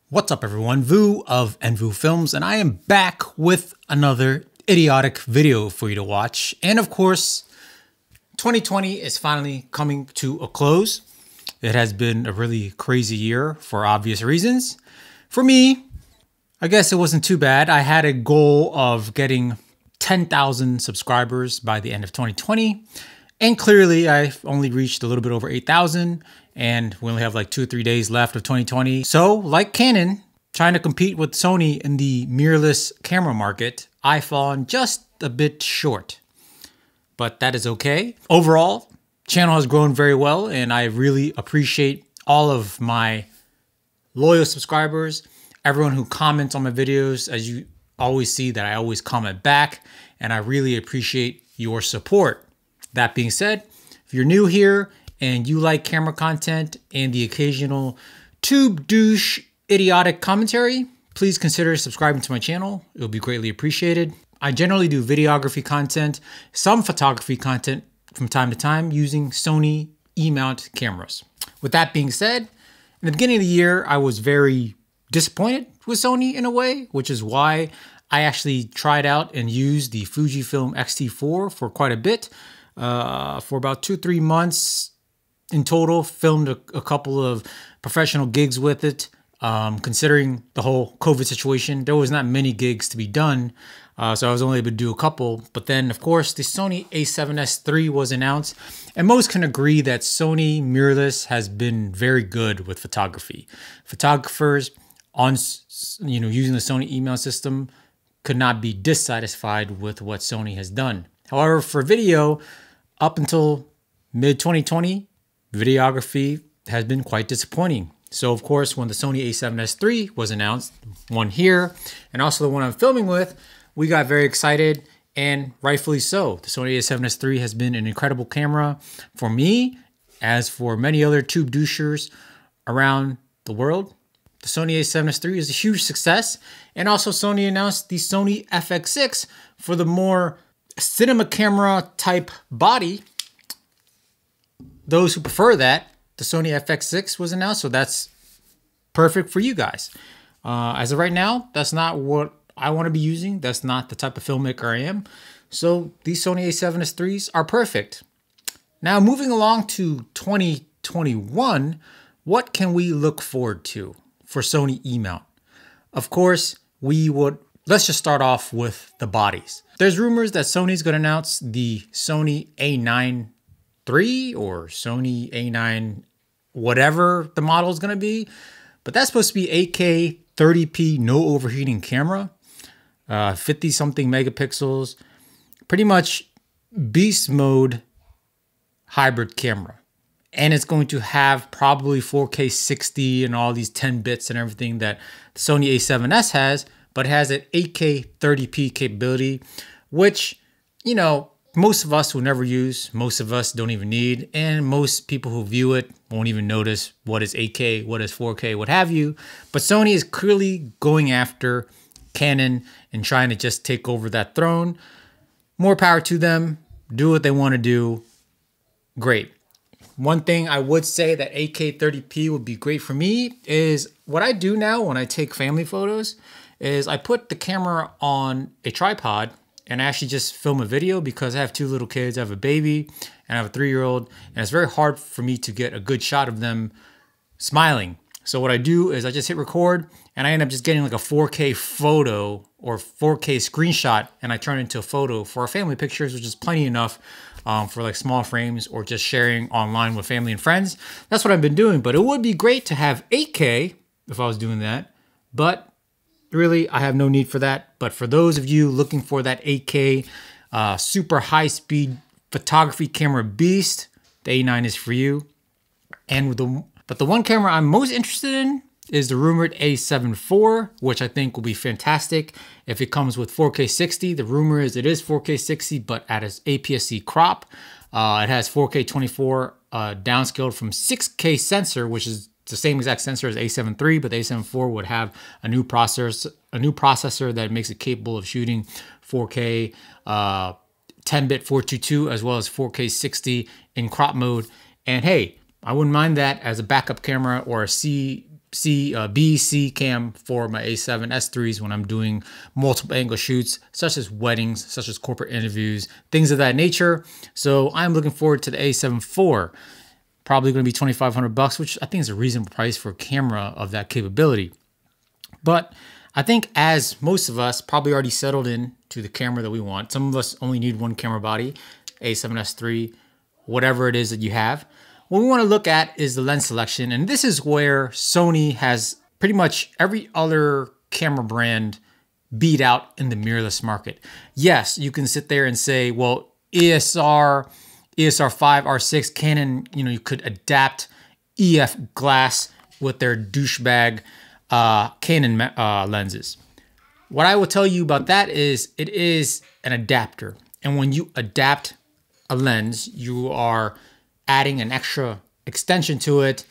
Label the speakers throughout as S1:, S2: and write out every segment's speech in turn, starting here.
S1: What's up everyone, Vu of Vu Films, and I am back with another idiotic video for you to watch. And of course, 2020 is finally coming to a close. It has been a really crazy year for obvious reasons. For me, I guess it wasn't too bad. I had a goal of getting 10,000 subscribers by the end of 2020. And clearly I've only reached a little bit over 8,000 and we only have like 2 or 3 days left of 2020. So like Canon, trying to compete with Sony in the mirrorless camera market, I've fallen just a bit short, but that is okay. Overall, channel has grown very well and I really appreciate all of my loyal subscribers, everyone who comments on my videos. As you always see that I always comment back and I really appreciate your support. That being said, if you're new here and you like camera content and the occasional tube douche idiotic commentary, please consider subscribing to my channel. It will be greatly appreciated. I generally do videography content, some photography content from time to time using Sony E-mount cameras. With that being said, in the beginning of the year, I was very disappointed with Sony in a way, which is why I actually tried out and used the Fujifilm X-T4 for quite a bit. For about 2-3 months in total, filmed a couple of professional gigs with it. Considering the whole COVID situation, there was not many gigs to be done. So I was only able to do a couple. But then, of course, the Sony A7S III was announced. And most can agree that Sony Mirrorless has been very good with photography. Photographers on, using the Sony email system could not be dissatisfied with what Sony has done. However, for video, up until mid-2020, videography has been quite disappointing. So, of course, when the Sony A7S III was announced, one here, and also the one I'm filming with, we got very excited, and rightfully so. The Sony A7S III has been an incredible camera for me, as for many other tube douchers around the world. The Sony A7S III is a huge success, and also Sony announced the Sony FX6 for the more cinema camera type body. Those who prefer that, the Sony FX6 was announced, so that's perfect for you guys. As of right now, that's not what I want to be using. That's not the type of filmmaker I am. So these Sony A7S IIIs are perfect. Now moving along to 2021, what can we look forward to for Sony E-mount? Of course, let's just start off with the bodies. There's rumors that Sony's going to announce the Sony A9 III or Sony A9 whatever the model is going to be, but that's supposed to be 8K 30p no overheating camera, 50 something megapixels, pretty much beast mode hybrid camera. And it's going to have probably 4K 60 and all these 10 bits and everything that the Sony A7S has, but it has an 8K 30p capability, which, most of us will never use, most of us don't even need, and most people who view it won't even notice what is 8K, what is 4K, what have you. But Sony is clearly going after Canon and trying to just take over that throne. More power to them, do what they want to do, great. One thing I would say that 8K 30p would be great for me is what I do now when I take family photos is I put the camera on a tripod and I actually just film a video because I have 2 little kids. I have a baby and I have a 3-year-old, and it's very hard for me to get a good shot of them smiling. So what I do is I just hit record and I end up just getting like a 4K photo or 4K screenshot, and I turn it into a photo for our family pictures, which is plenty enough for like small frames or just sharing online with family and friends. That's what I've been doing, but it would be great to have 8K if I was doing that, but really, I have no need for that. But for those of you looking for that 8K super high-speed photography camera beast, the A9 is for you. But the one camera I'm most interested in is the rumored A7 IV, which I think will be fantastic if it comes with 4K 60. The rumor is it is 4K 60, but at its APS-C crop. It has 4K 24 downscaled from 6K sensor, which is the same exact sensor as A7 III, but the A7 IV would have a new processor that makes it capable of shooting 4K 10-bit 422 as well as 4K 60 in crop mode. And hey, I wouldn't mind that as a backup camera or a C B/C cam for my A7S IIIs when I'm doing multiple angle shoots, such as weddings, such as corporate interviews, things of that nature. So I'm looking forward to the A7 IV. Probably going to be $2,500, which I think is a reasonable price for a camera of that capability. But I think as most of us probably already settled in to the camera that we want, some of us only need one camera body, A7S III, whatever it is that you have. What we want to look at is the lens selection. And this is where Sony has pretty much every other camera brand beat out in the mirrorless market. Yes, you can sit there and say, well, ESR5, R6, Canon, you could adapt EF glass with their douchebag Canon lenses. What I will tell you about that is it is an adapter. And when you adapt a lens, you are adding an extra extension to it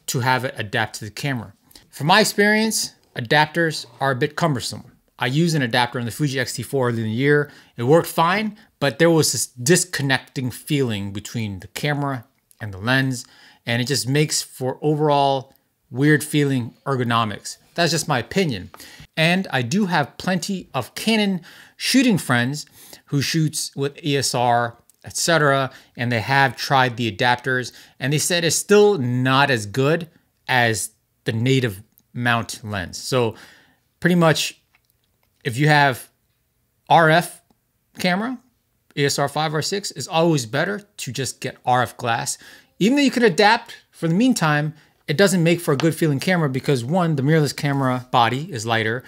S1: to have it adapt to the camera. From my experience, adapters are a bit cumbersome. I used an adapter on the Fuji X-T4 earlier in the year. It worked fine, but there was this disconnecting feeling between the camera and the lens, and it just makes for overall weird feeling ergonomics. That's just my opinion. And I do have plenty of Canon shooting friends who shoots with ESR, etc., and they have tried the adapters, and they said it's still not as good as the native mount lens. So pretty much if you have RF camera, ESR5 or 6 is always better to just get RF glass. Even though you can adapt for the meantime, it doesn't make for a good feeling camera because one, the mirrorless camera body is lighter,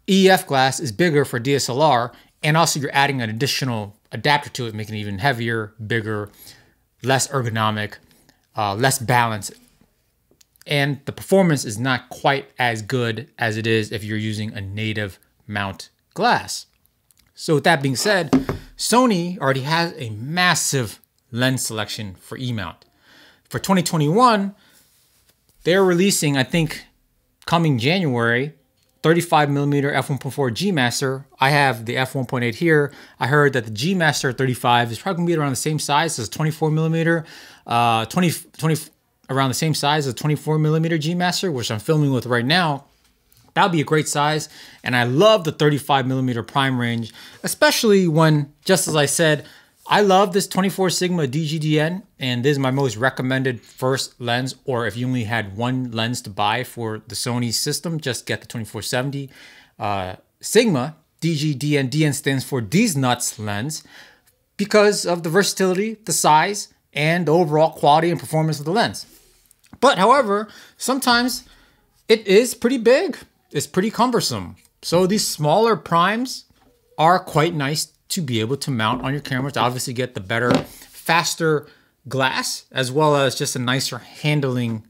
S1: EF glass is bigger for DSLR, and also you're adding an additional adapter to it, making it even heavier, bigger, less ergonomic, less balanced. And the performance is not quite as good as it is if you're using a native mount glass. So with that being said, Sony already has a massive lens selection for E-mount. For 2021, they're releasing, I think, coming January, 35mm f1.4 G Master. I have the f1.8 here. I heard that the G Master 35 is probably gonna be around the same size as 24mm, around the same size as 24mm G Master, which I'm filming with right now. That would be a great size. And I love the 35mm prime range, especially when, just as I said, I love this 24 Sigma DGDN, and this is my most recommended first lens, or if you only had one lens to buy for the Sony system, just get the 2470 Sigma DGDN. DN stands for These Nuts lens because of the versatility, the size, and the overall quality and performance of the lens. But however, sometimes it is pretty big. It's pretty cumbersome. So these smaller primes are quite nice to be able to mount on your camera to obviously get the better, faster glass, as well as just a nicer handling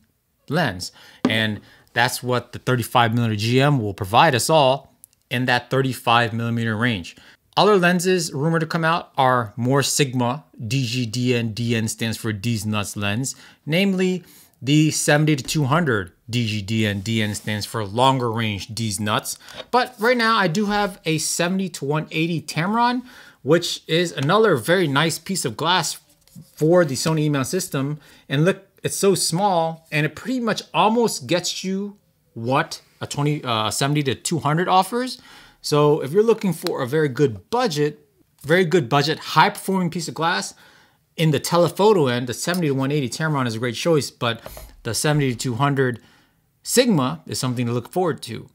S1: lens. And that's what the 35mm GM will provide us all in that 35mm range. Other lenses rumored to come out are more Sigma DGDN. DN stands for These Nuts lens, namely the 70-200 DGDN. DN stands for longer range These Nuts. But right now I do have a 70-180 Tamron, which is another very nice piece of glass for the Sony E-mount system. And look, it's so small and it pretty much almost gets you what a 70-200 offers. So if you're looking for a very good budget, high performing piece of glass, in the telephoto end, the 70-180 Tamron is a great choice, but the 70-200 Sigma is something to look forward to.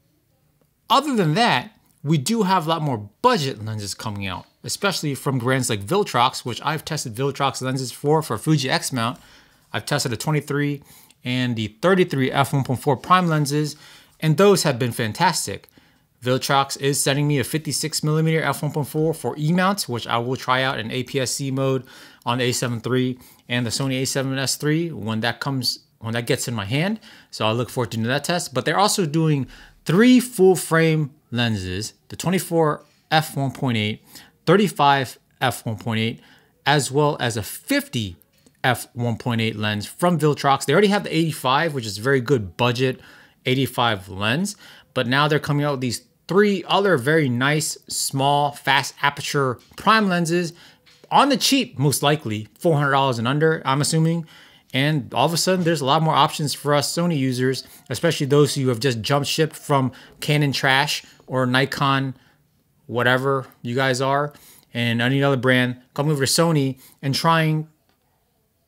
S1: Other than that, we do have a lot more budget lenses coming out, especially from brands like Viltrox, which I've tested Viltrox lenses for Fuji X mount. I've tested the 23 and the 33 f1.4 prime lenses, and those have been fantastic. Viltrox is sending me a 56mm f1.4 for E-mounts, which I will try out in APS-C mode on the A7 III and the Sony A7S III when that gets in my hand. So I'll look forward to doing that test. But they're also doing 3 full frame lenses, the 24 f1.8, 35 f1.8, as well as a 50 f1.8 lens from Viltrox. They already have the 85, which is a very good budget 85 lens, but now they're coming out with these 3 other very nice, small, fast aperture prime lenses on the cheap, most likely $400 and under, I'm assuming. And all of a sudden, there's a lot more options for us Sony users, especially those who have just jumped ship from Canon trash or Nikon, whatever you guys are, and any other brand, coming over to Sony and trying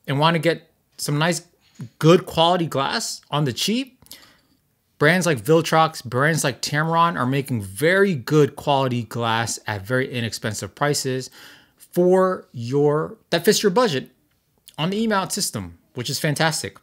S1: and want to get some nice, good quality glass on the cheap. Brands like Viltrox, brands like Tamron are making very good quality glass at very inexpensive prices for that fits your budget on the E-mount system, which is fantastic.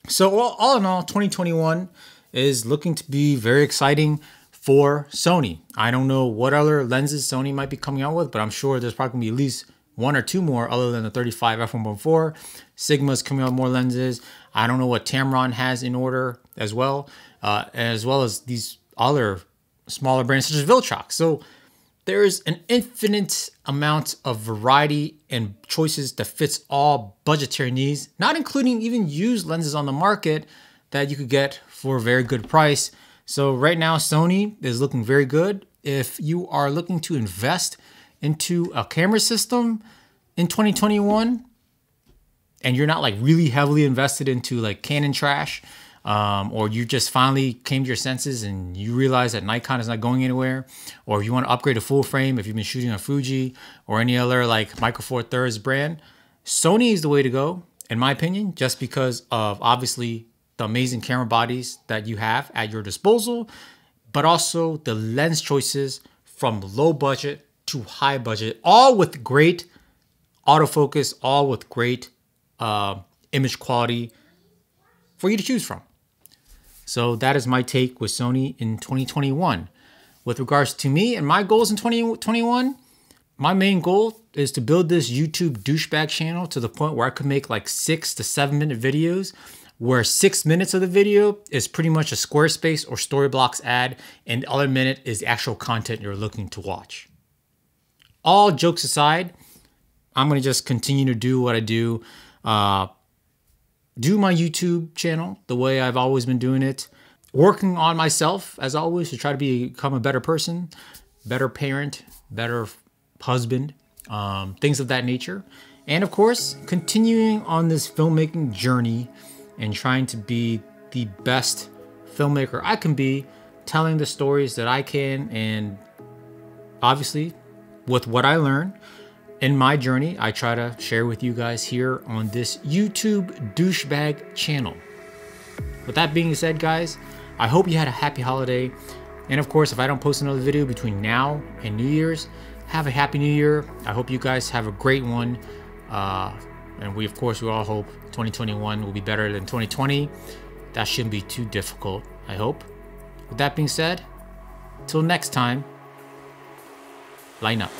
S1: So all in all, 2021 is looking to be very exciting for Sony. I don't know what other lenses Sony might be coming out with, but I'm sure there's probably going to be at least one or two more other than the 35 f1.4. Sigma's coming out with more lenses. I don't know what Tamron has in order as well as these other smaller brands such as Viltrox. So there's an infinite amount of variety and choices that fits all budgetary needs, not including even used lenses on the market that you could get for a very good price. So right now, Sony is looking very good. If you are looking to invest into a camera system in 2021, and you're not like really heavily invested into like Canon trash, or you just finally came to your senses and you realize that Nikon is not going anywhere, or if you want to upgrade a full frame, if you've been shooting on Fuji or any other like Micro Four Thirds brand, Sony is the way to go, in my opinion, just because of obviously the amazing camera bodies that you have at your disposal, but also the lens choices from low budget to high budget, all with great autofocus, all with great image quality for you to choose from. So that is my take with Sony in 2021. With regards to me and my goals in 2021, my main goal is to build this YouTube douchebag channel to the point where I could make like 6 to 7 minute videos, where 6 minutes of the video is pretty much a Squarespace or Storyblocks ad, and the other minute is the actual content you're looking to watch. All jokes aside, I'm going to just continue to do what I do. Do my YouTube channel the way I've always been doing it. Working on myself, as always, to try to become a better person, better parent, better husband, things of that nature. And of course, continuing on this filmmaking journey and trying to be the best filmmaker I can be, telling the stories that I can, and obviously with what I learned in my journey, I try to share with you guys here on this YouTube douchebag channel. With that being said, guys, I hope you had a happy holiday. And of course, if I don't post another video between now and New Year's, have a happy New Year. I hope you guys have a great one. And we all hope 2021 will be better than 2020. That shouldn't be too difficult, I hope. With that being said, till next time, line up.